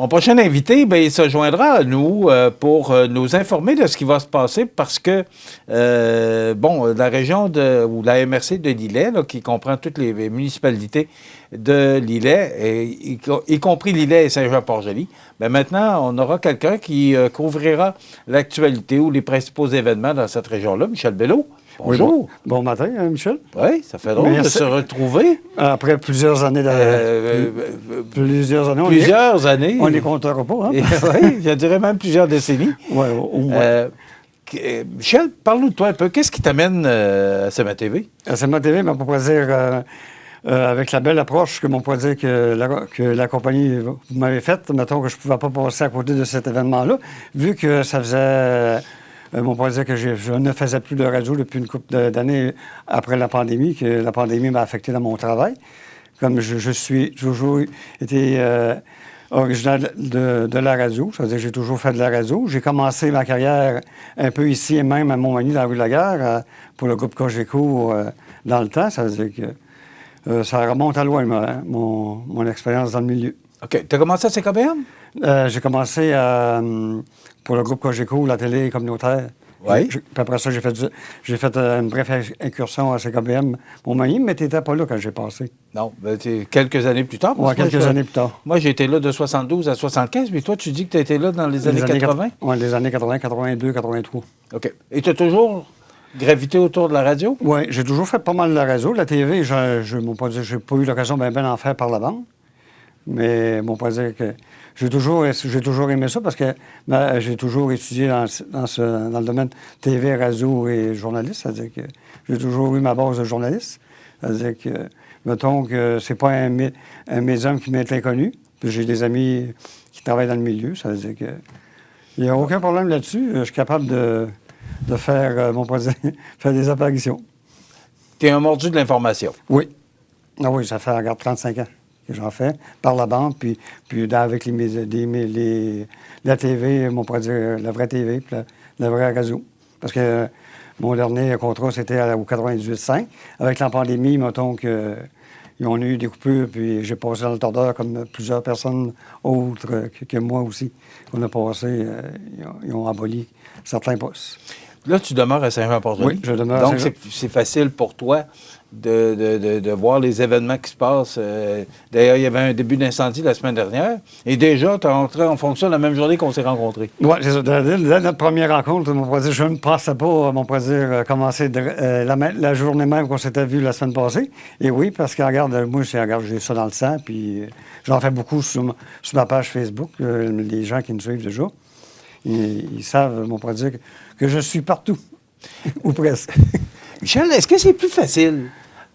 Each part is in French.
Mon prochain invité, bien, il se joindra à nous pour nous informer de ce qui va se passer parce que, la région ou la MRC de Lillet, là, qui comprend toutes les municipalités de Lillet, y compris Lillet et Saint-Jean-Port-Joli, bien, maintenant, on aura quelqu'un qui couvrira l'actualité ou les principaux événements dans cette région-là. Michel Belleau. Bonjour. Oui, bon matin, Michel. Oui, ça fait drôle de se retrouver. Après plusieurs années. Plusieurs années. Plusieurs années. On ne les comptera pas. Hein? Oui, je dirais même plusieurs décennies. Oui, au moins. Michel, parle-nous de toi un peu. Qu'est-ce qui t'amène à CMA TV? À CMA TV, on pourrait dire, avec la belle approche que on pourrait dire que la compagnie m'avait faite, mettons que je ne pouvais pas passer à côté de cet événement-là, vu que ça faisait... on pourrait dire que je ne faisais plus de radio depuis une couple d'années après la pandémie, que la pandémie m'a affecté dans mon travail. Comme je suis toujours été originaire de la radio, c'est-à-dire que j'ai toujours fait de la radio. J'ai commencé ma carrière un peu ici et même à Montmagny, dans la rue de la Gare, pour le groupe Cogeco dans le temps. Ça veut dire que ça remonte à loin, mon expérience dans le milieu. OK. Tu as commencé à CKBM? J'ai commencé pour le groupe Cogeco, la télé communautaire. Oui. Puis après ça, j'ai fait une brève incursion à CKBM Montmagny, mais tu n'étais pas là quand j'ai passé. Non, quelques années plus tard. Oui, quelques années plus tard. Moi, j'ai été là de 72 à 75, mais toi, tu dis que tu as été là dans les années 80? Oui, les années 80, 82, 83. OK. Et tu as toujours gravité autour de la radio? Oui, j'ai toujours fait pas mal de la radio. La TV, je n'ai pas eu l'occasion d'en faire par la bande. Mais on pourrait dire que j'ai toujours aimé ça parce que j'ai toujours étudié dans le domaine TV, radio et journaliste. C'est-à-dire que j'ai toujours eu ma base de journaliste. C'est-à-dire que, mettons que c'est pas un médium qui m'est inconnu. Puis j'ai des amis qui travaillent dans le milieu. Ça veut dire que il n'y a aucun problème là-dessus. Je suis capable de faire, faire des apparitions. Tu es un mordu de l'information. Oui. Ah oui, ça fait, regarde, 35 ans que j'en fais, par la bande, puis avec la TV, on pourrait dire la vraie TV, puis la vraie radio. Parce que mon dernier contrat, c'était au 98.5. Avec la pandémie, mettons qu'ils ont eu des coupures, puis j'ai passé dans le tordeur comme plusieurs personnes autres que moi aussi. On a passé, ils ont aboli certains postes. Là, tu demeures à Saint-Jean-Port-Joli. Oui, je demeure à Donc, c'est facile pour toi de voir les événements qui se passent. D'ailleurs, il y avait un début d'incendie la semaine dernière. Et déjà, tu es entré en fonction la même journée qu'on s'est rencontrés. Oui, c'est ça. Dès notre première rencontre, je ne pensais pas, commencer la journée même qu'on s'était vu la semaine passée. Et oui, parce que, regarde, moi, j'ai ça dans le sang, puis j'en fais beaucoup sur ma page Facebook. Les gens qui nous suivent déjà, ils savent, on pourrait dire, que je suis partout, ou presque. Michel, est-ce que c'est plus facile?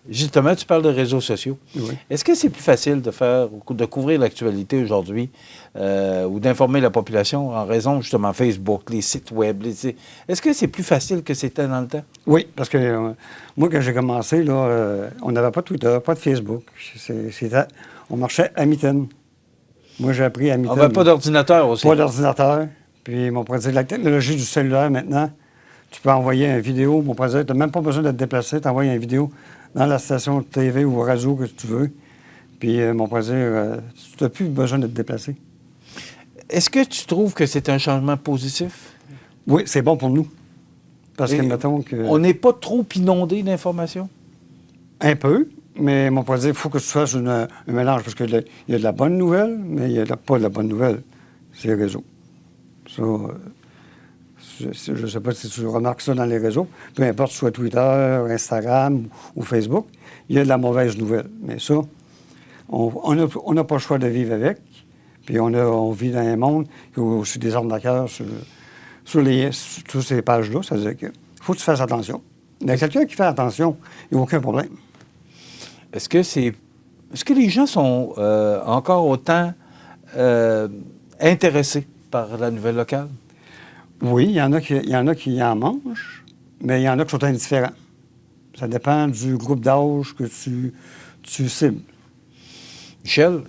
Justement, tu parles de réseaux sociaux. Oui. Est-ce que c'est plus facile de couvrir l'actualité aujourd'hui ou d'informer la population en raison, justement, Facebook, les sites web? Est-ce que c'est plus facile que c'était dans le temps? Oui, parce que moi, quand j'ai commencé, là, on n'avait pas de Twitter, pas de Facebook. On marchait à mitaine. Moi, j'ai appris à mitaine. On n'avait pas d'ordinateur aussi? Pas d'ordinateur. Puis, on pourrait dire, la technologie du cellulaire, maintenant, tu peux envoyer une vidéo. On pourrait dire, tu n'as même pas besoin de te déplacer. Tu envoies une vidéo dans la station de TV ou radio que tu veux. Puis, on pourrait dire, tu n'as plus besoin de te déplacer. Est-ce que tu trouves que c'est un changement positif? Oui, c'est bon pour nous. Parce que, mettons que... On n'est pas trop inondé d'informations? Un peu, mais on pourrait dire, il faut que tu fasses un mélange. Parce qu'il y a de la bonne nouvelle, mais il n'y a pas de la bonne nouvelle. C'est les réseaux. Ça, je ne sais pas si tu remarques ça dans les réseaux. Peu importe, soit Twitter, Instagram ou Facebook, il y a de la mauvaise nouvelle. Mais ça, on n'a pas le choix de vivre avec. Puis on vit dans un monde qui a aussi des arnaqueurs sur ces pages-là. Ça veut dire qu'il faut que tu fasses attention. Il y a quelqu'un qui fait attention, il n'y a aucun problème. Est-ce que les gens sont encore autant intéressés par la nouvelle locale? Oui, il y en a qui en mangent, mais il y en a qui sont indifférents. Ça dépend du groupe d'âge que tu cibles. Michel,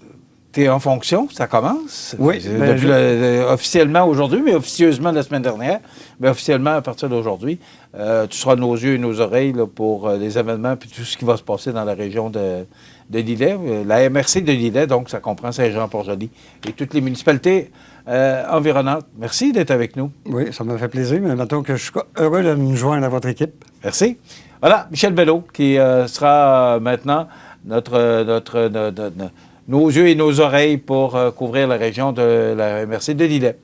tu es en fonction, ça commence? Oui. Officiellement aujourd'hui, mais officieusement la semaine dernière. Mais officiellement, à partir d'aujourd'hui, tu seras nos yeux et nos oreilles là, pour les événements et tout ce qui va se passer dans la région de de Lillet, la MRC de Lillet, donc ça comprend Saint-Jean-Port-Joli et toutes les municipalités environnantes. Merci d'être avec nous. Oui, ça m'a fait plaisir, mais mettons que je suis heureux de me joindre à votre équipe. Merci. Voilà, Michel Belleau, qui sera maintenant nos yeux et nos oreilles pour couvrir la région de la MRC de Lillet.